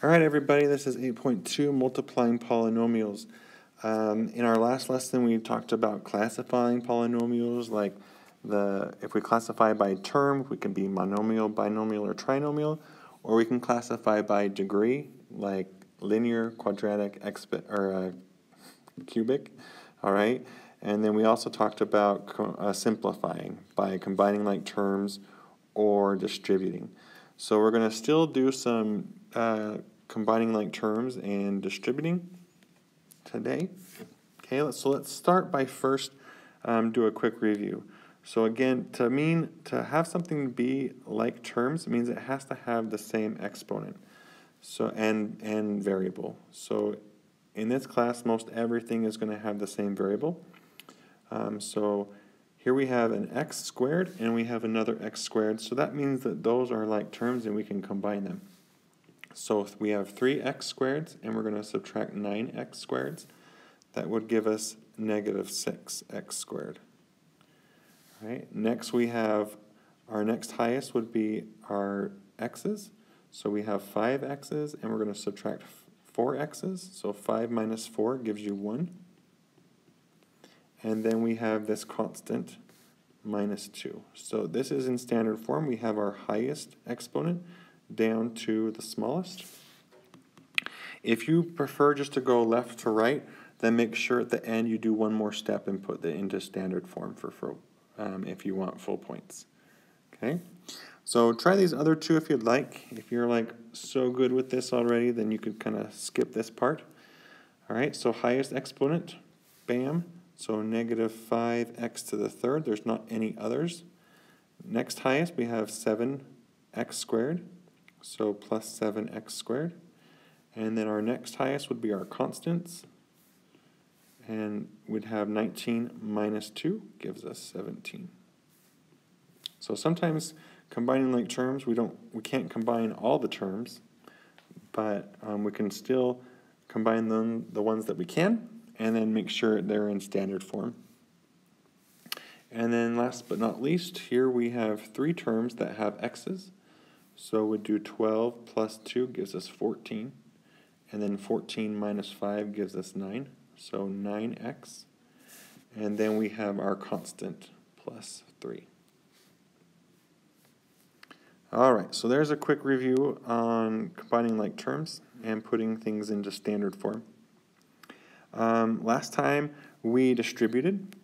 All right, everybody, this is 8.2, multiplying polynomials. In our last lesson, we talked about classifying polynomials, like if we classify by term, we can be monomial, binomial, or trinomial, or we can classify by degree, like linear, quadratic, cubic, all right? And then we also talked about simplifying by combining like terms or distributing. So we're going to still do some combining like terms and distributing today. Okay, let's start by first do a quick review. So again, to have something be like terms, it means it has to have the same exponent, so and variable. So in this class, most everything is going to have the same variable. So here we have an x squared and we have another x squared, so that means that those are like terms and we can combine them. So if we have 3x squareds and we're going to subtract 9x squareds, that would give us negative 6x squared. All right. Next we have our next highest would be our x's. So we have 5 x's and we're going to subtract 4 x's. So 5 minus 4 gives you 1. And then we have this constant minus 2. So this is in standard form. We have our highest exponent down to the smallest. If you prefer just to go left to right, then make sure at the end you do one more step and put it into standard form if you want full points. Okay, so try these other two if you'd like. If you're like so good with this already, then you could kind of skip this part. All right, so highest exponent, bam. So negative 5x to the third. There's not any others. Next highest, we have 7x squared. So plus 7x squared. And then our next highest would be our constants. And we'd have 19 minus 2 gives us 17. So sometimes combining like terms, we can't combine all the terms, but we can still combine the ones that we can, and then make sure they're in standard form. And then last but not least, here we have 3 terms that have x's. So we'd do 12 plus 2 gives us 14. And then 14 minus 5 gives us 9. So 9x. And then we have our constant plus 3. All right, so there's a quick review on combining like terms and putting things into standard form. Last time we distributed,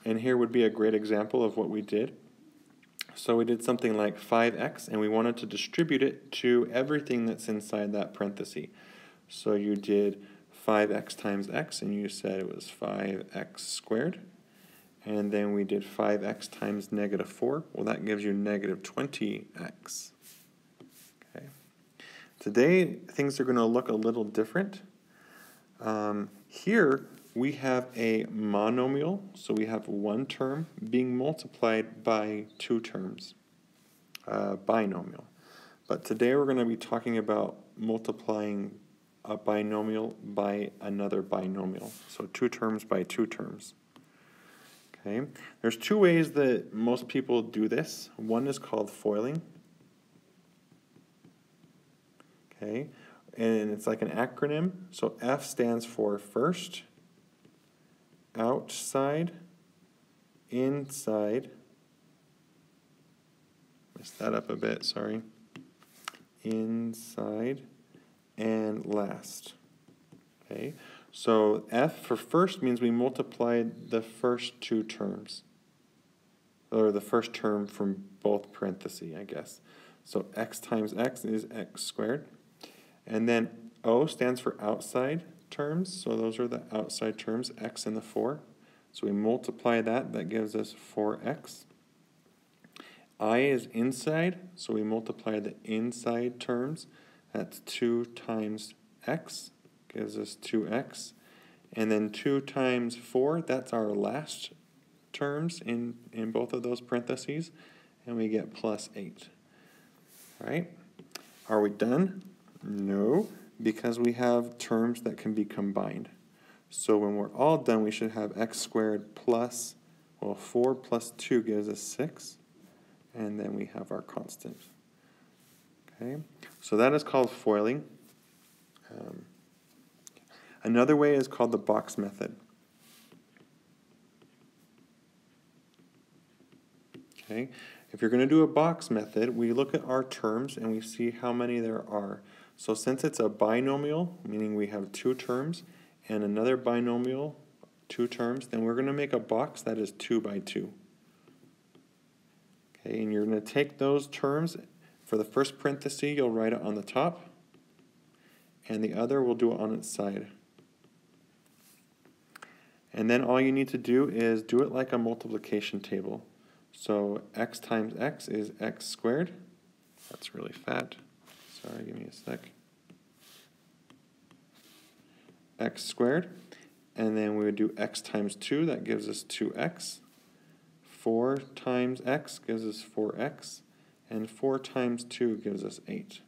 and here would be a great example of what we did. So we did something like 5x, and we wanted to distribute it to everything that's inside that parenthesis. So you did 5x times x, and you said it was 5x squared. And then we did 5x times negative 4. Well, that gives you negative 20x. Okay. Today, things are going to look a little different. Here, we have a monomial, so we have one term being multiplied by 2 terms, binomial. But today we're going to be talking about multiplying a binomial by another binomial, so 2 terms by 2 terms. Okay. There's 2 ways that most people do this. One is called foiling. Okay. And it's like an acronym. So F stands for first, outside, inside. Messed that up a bit, sorry. Inside and last. Okay. So F for first means we multiplied the first 2 terms, or the first term from both parentheses, I guess. So x times x is x squared. And then O stands for outside terms, so those are the outside terms, x and the 4. So we multiply that, that gives us 4x. I is inside, so we multiply the inside terms. That's 2 times x, gives us 2x. And then 2 times 4, that's our last terms in both of those parentheses, and we get plus 8. All right? Are we done? No, because we have terms that can be combined. So when we're all done, we should have x squared plus, well, 4 plus 2 gives us 6, and then we have our constant. Okay, so that is called foiling. Another way is called the box method. Okay, if you're going to do a box method, we look at our terms and we see how many there are. So since it's a binomial, meaning we have two terms, and another binomial, two terms, then we're going to make a box that is 2 by 2. Okay, and you're going to take those terms, for the first parenthesis, you'll write it on the top, and the other will do it on its side. And then all you need to do is do it like a multiplication table. So x times x is x squared. That's really fat. Sorry, give me a sec. X squared. And then we would do x times 2. That gives us 2x. 4 times x gives us 4x. And 4 times 2 gives us 8.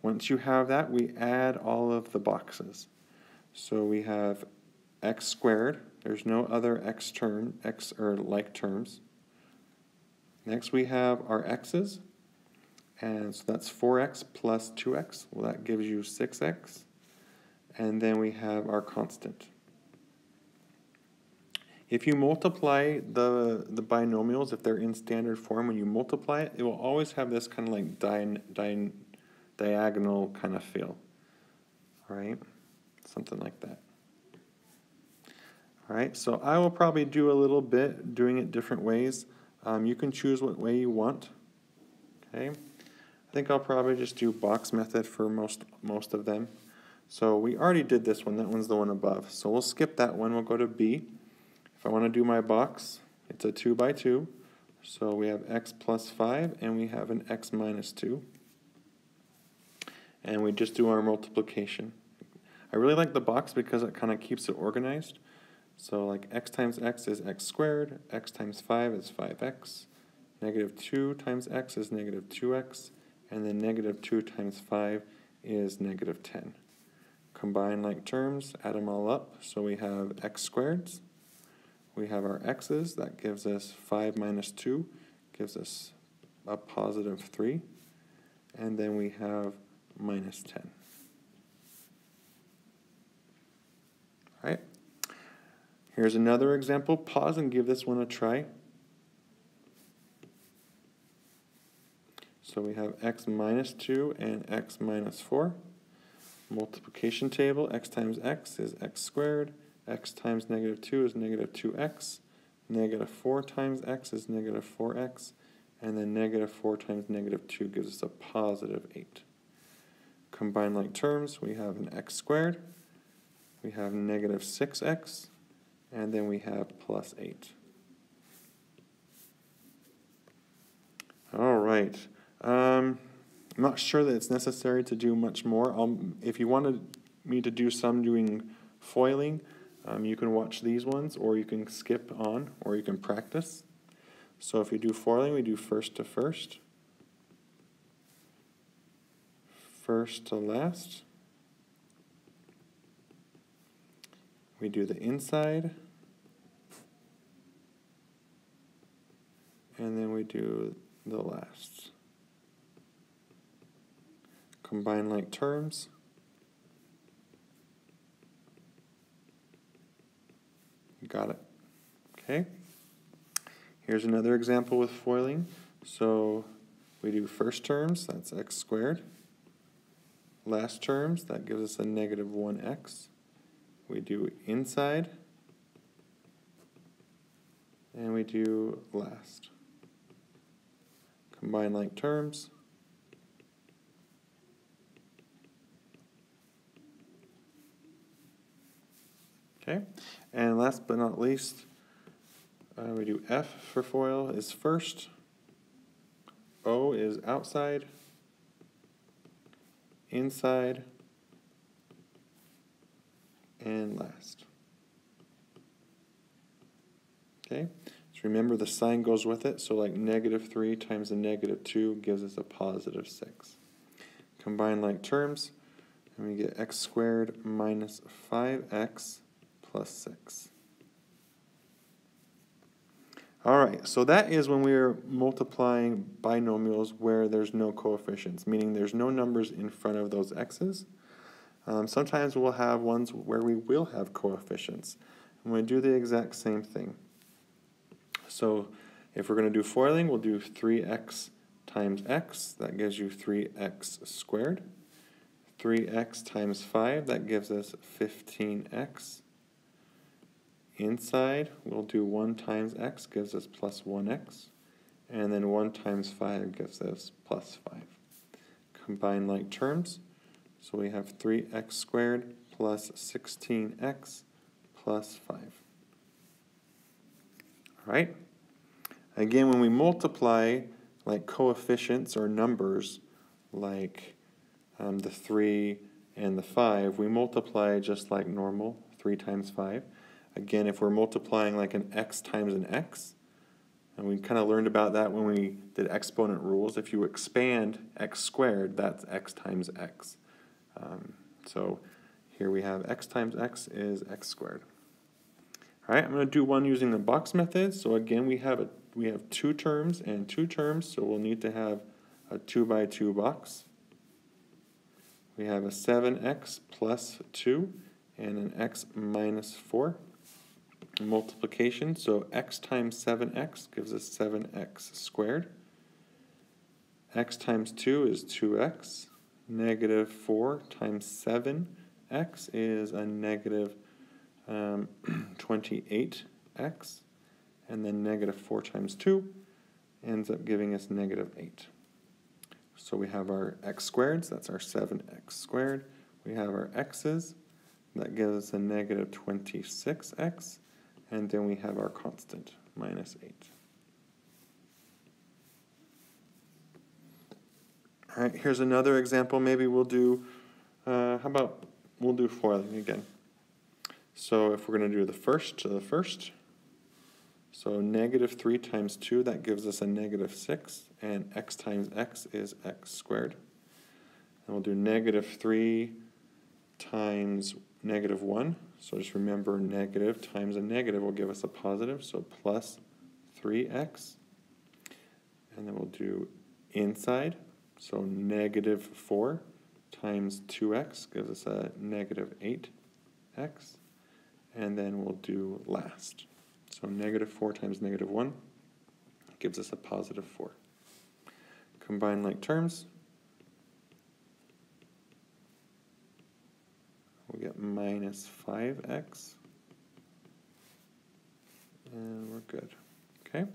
Once you have that, we add all of the boxes. So we have x squared. There's no other x term, x or like terms. Next we have our x's, and so that's 4x plus 2x. Well, that gives you 6x. And then we have our constant. If you multiply the binomials, if they're in standard form, when you multiply it, it will always have this kind of like diagonal kind of feel. All right, something like that. All right, so I will probably do a little bit doing it different ways. You can choose what way you want. Okay, I think I'll probably just do box method for most of them. So we already did this one. That one's the one above. So we'll skip that one. We'll go to B. If I want to do my box, it's a 2 by 2. So we have x plus 5, and we have an x minus 2. And we just do our multiplication. I really like the box because it kind of keeps it organized. So like x times x is x squared, x times 5 is 5x, negative 2 times x is negative 2x, and then negative 2 times 5 is negative 10. Combine like terms, add them all up, so we have x squareds. We have our x's, that gives us 5 minus 2, gives us a positive 3, and then we have minus 10. All right. Here's another example. Pause and give this one a try. So we have x minus 2 and x minus 4. Multiplication table, x times x is x squared. X times negative 2 is negative 2x. Negative 4 times x is negative 4x. And then negative 4 times negative 2 gives us a positive 8. Combine like terms, we have an x squared. We have negative 6x. And then we have plus 8. All right. I'm not sure that it's necessary to do much more. If you wanted me to do some doing foiling, you can watch these ones, or you can skip on, or you can practice. So if you do foiling, we do first to first, first to last. We do the inside, and then we do the last. Combine like terms. Got it. Okay. Here's another example with foiling. So we do first terms, that's x squared. Last terms, that gives us a negative 1x. We do inside, and we do last. Combine like terms. Okay, and last but not least, we do F for FOIL is first, O is outside, inside, and last. Okay, so remember the sign goes with it, so like negative 3 times a negative 2 gives us a positive 6. Combine like terms, and we get x squared minus 5x plus 6. All right, so that is when we are multiplying binomials where there's no coefficients, meaning there's no numbers in front of those x's. Sometimes we'll have ones where we will have coefficients. And we do the exact same thing. So if we're going to do foiling, we'll do 3x times x. That gives you 3x squared. 3x times 5, that gives us 15x. Inside, we'll do 1 times x, gives us plus 1x. And then 1 times 5 gives us plus 5. Combine like terms. So we have 3x squared plus 16x plus 5. All right? Again, when we multiply like coefficients or numbers, like the 3 and the 5, we multiply just like normal, 3 times 5. Again, if we're multiplying like an x times an x, and we kind of learned about that when we did exponent rules. If you expand x squared, that's x times x. So here we have x times x is x squared. All right, I'm going to do one using the box method. So again, we have 2 terms and 2 terms, so we'll need to have a 2 by 2 box. We have a 7x plus 2 and an x minus 4. Multiplication, so x times 7x gives us 7x squared. X times 2 is 2x. Negative 4 times 7x is a negative 28x. And then negative 4 times 2 ends up giving us negative 8. So we have our x squareds, that's our 7x squared. We have our x's, that gives us a negative 26x. And then we have our constant, minus 8. All right, here's another example. Maybe we'll do, we'll do foiling again. So if we're going to do the first to the first, so negative 3 times 2, that gives us a negative 6, and x times x is x squared. And we'll do negative 3 times negative 1. So just remember, negative times a negative will give us a positive, so plus 3x. And then we'll do inside, so negative 4 times 2x gives us a negative 8x. And then we'll do last. So negative 4 times negative 1 gives us a positive 4. Combine like terms. We get minus 5x, and we're good. Okay,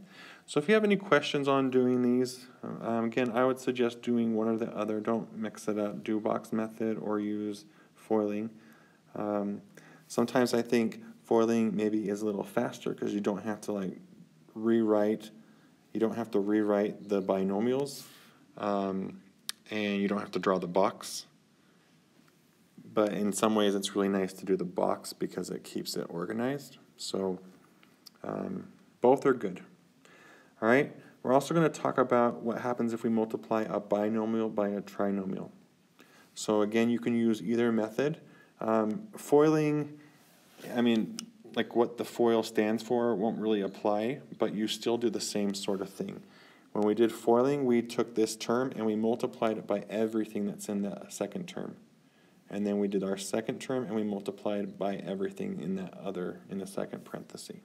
so if you have any questions on doing these, again, I would suggest doing one or the other. Don't mix it up. Do box method or use foiling. Sometimes I think foiling maybe is a little faster because you don't have to like rewrite. You don't have to rewrite the binomials, and you don't have to draw the box. But in some ways, it's really nice to do the box because it keeps it organized. So both are good. All right. We're also going to talk about what happens if we multiply a binomial by a trinomial. So again, you can use either method. Foiling, I mean, like what the FOIL stands for won't really apply, but you still do the same sort of thing. When we did foiling, we took this term and we multiplied it by everything that's in the second term. And then we did our second term and we multiplied by everything in the second parenthesis.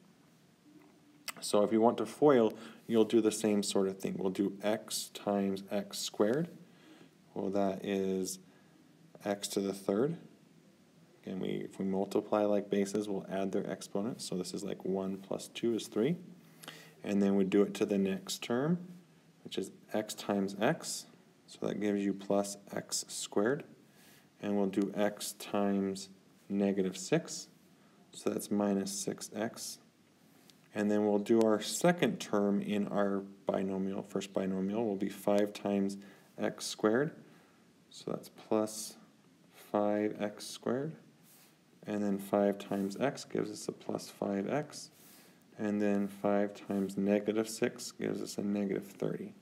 So if you want to FOIL, you'll do the same sort of thing. We'll do x times x squared. Well, that is x to the third. Again, if we multiply like bases, we'll add their exponents. So this is like 1 plus 2 is 3. And then we do it to the next term, which is x times x. So that gives you plus x squared. And we'll do x times negative 6. So that's minus 6x. And then we'll do our second term in our binomial, first binomial, will be 5 times x squared. So that's plus 5x squared. And then 5 times x gives us a plus 5x. And then 5 times negative 6 gives us a negative 30.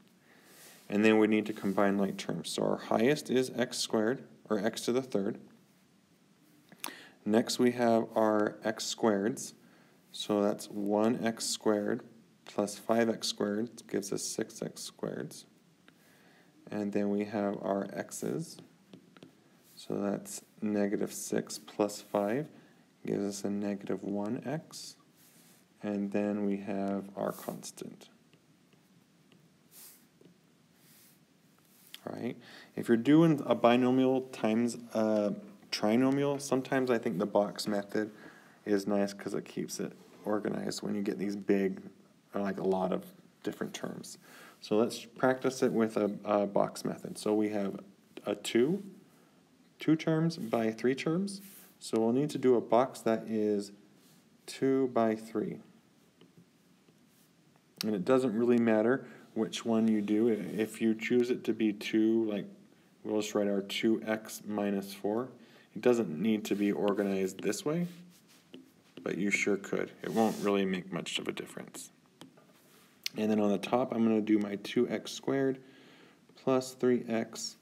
And then we need to combine like terms. So our highest is x squared, or x to the third. Next we have our x squareds. So that's 1x squared plus 5x squared gives us 6x squareds. And then we have our x's. So that's negative 6 plus 5 gives us a negative 1x. And then we have our constant. All right. If you're doing a binomial times a trinomial, sometimes I think the box method is nice because it keeps it organized when you get these big, like a lot of different terms. So let's practice it with a box method. So we have a 2 terms by 3 terms. So we'll need to do a box that is 2 by 3. And it doesn't really matter which one you do. If you choose it to be 2, like we'll just write our 2x minus 4. It doesn't need to be organized this way, but you sure could. It won't really make much of a difference. And then on the top, I'm going to do my 2x squared plus 3x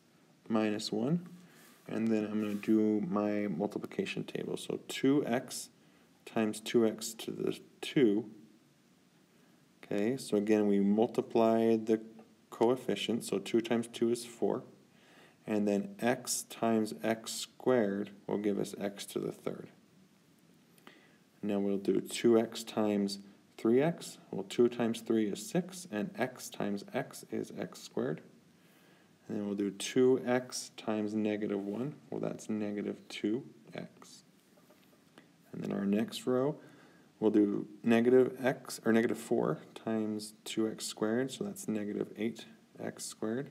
minus 1. And then I'm going to do my multiplication table. So 2x times 2x to the 2. Okay, so again, we multiply the coefficient. So 2 times 2 is 4. And then x times x squared will give us x to the third. Now we'll do 2x times 3x. Well, 2 times 3 is 6, and x times x is x squared. And then we'll do 2x times negative 1. Well, that's negative 2x. And then our next row, we'll do negative x, or negative 4 times 2x squared, so that's negative 8x squared.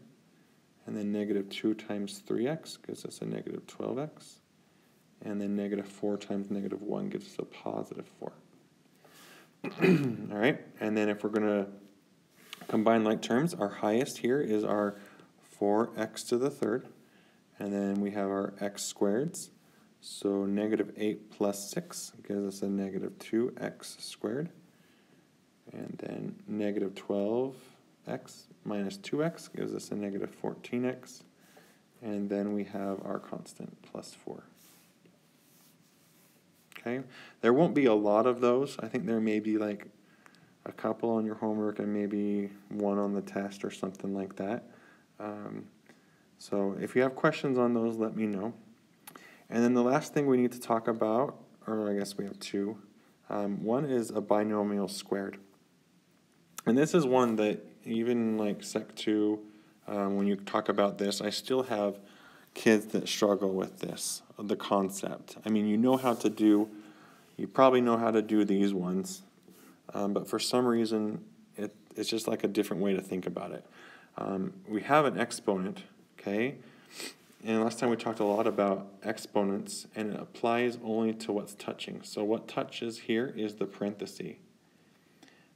And then negative 2 times 3x gives us a negative 12x. And then negative 4 times negative 1 gives us a positive 4. All right, and then if we're going to combine like terms, our highest here is our 4x to the third. And then we have our x squareds. So negative 8 plus 6 gives us a negative 2x squared. And then negative 12x minus 2x gives us a negative 14x. And then we have our constant plus 4. Okay, there won't be a lot of those. I think there may be like a couple on your homework and maybe one on the test or something like that. So if you have questions on those, let me know. And then the last thing we need to talk about, or I guess we have two. One is a binomial squared. And this is one that even like Sec 2, when you talk about this, I still have kids that struggle with this, the concept. I mean, you probably know how to do these ones, but for some reason, it's just like a different way to think about it. We have an exponent, okay? And last time we talked a lot about exponents, and it applies only to what's touching. So what touches here is the parenthesis.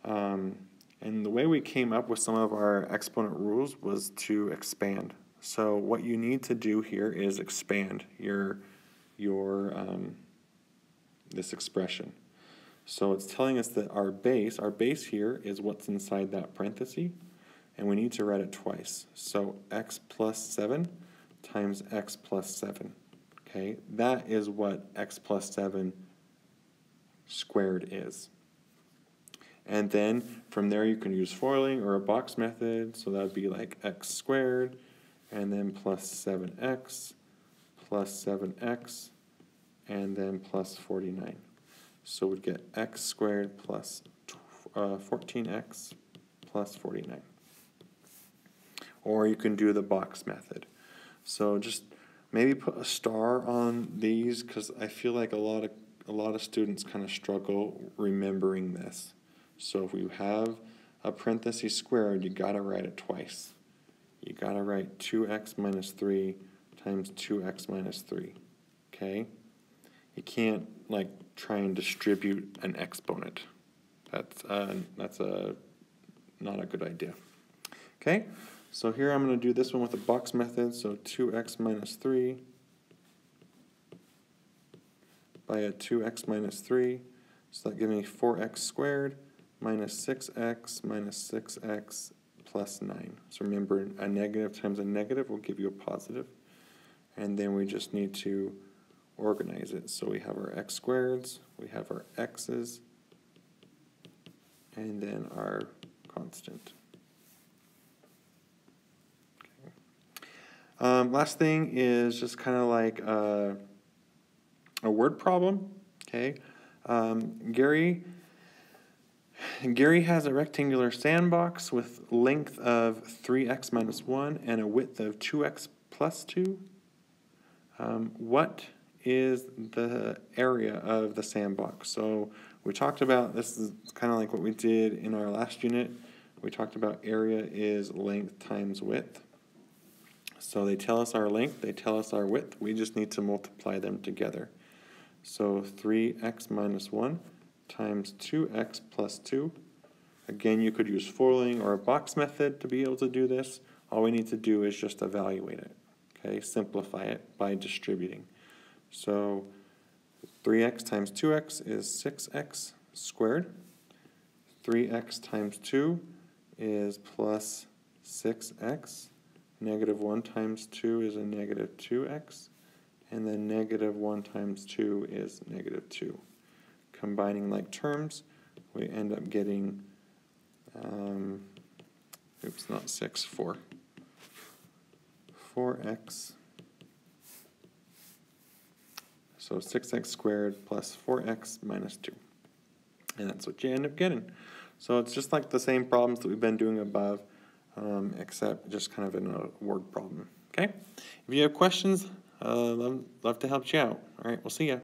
And the way we came up with some of our exponent rules was to expand. So what you need to do here is expand this expression. So it's telling us that our base here is what's inside that parenthesis, and we need to write it twice. So x plus 7 times x plus 7. Okay, that is what x plus 7 squared is. And then from there you can use foiling or a box method, so that would be like x squared, and then plus 7x, plus 7x, and then plus 49. So we'd get x squared plus 14x plus 49. Or you can do the box method. So just maybe put a star on these, because I feel like a lot of students kind of struggle remembering this. So if you have a parenthesis squared, you got to write it twice. You got to write 2x minus 3 times 2x minus 3. Okay? You can't like try and distribute an exponent. That's not a good idea. Okay? So here I'm going to do this one with the box method. So 2x minus 3 by a 2x minus 3. So that gives me 4x squared minus 6x plus 9. So remember, a negative times a negative will give you a positive. And then we just need to organize it. So we have our x squareds, we have our x's, and then our constant. Last thing is just kind of like a word problem. Okay, Gary has a rectangular sandbox with length of 3x minus 1 and a width of 2x plus 2. What is the area of the sandbox? So we talked about, this is kind of like what we did in our last unit. We talked about area is length times width. So they tell us our length, they tell us our width. We just need to multiply them together. So 3x minus 1 times 2x plus 2. Again, you could use foiling or a box method to be able to do this. All we need to do is just evaluate it. Okay, simplify it by distributing. So 3x times 2x is 6x squared. 3x times 2 is plus 6x. Negative 1 times 2 is a negative 2x. And then negative 1 times 2 is negative 2. Combining like terms, we end up getting, not 6, 4. 4x. So 6x squared plus 4x minus 2. And that's what you end up getting. So it's just like the same problems that we've been doing above, except just kind of in a word problem. Okay? If you have questions, love to help you out. All right, we'll see ya.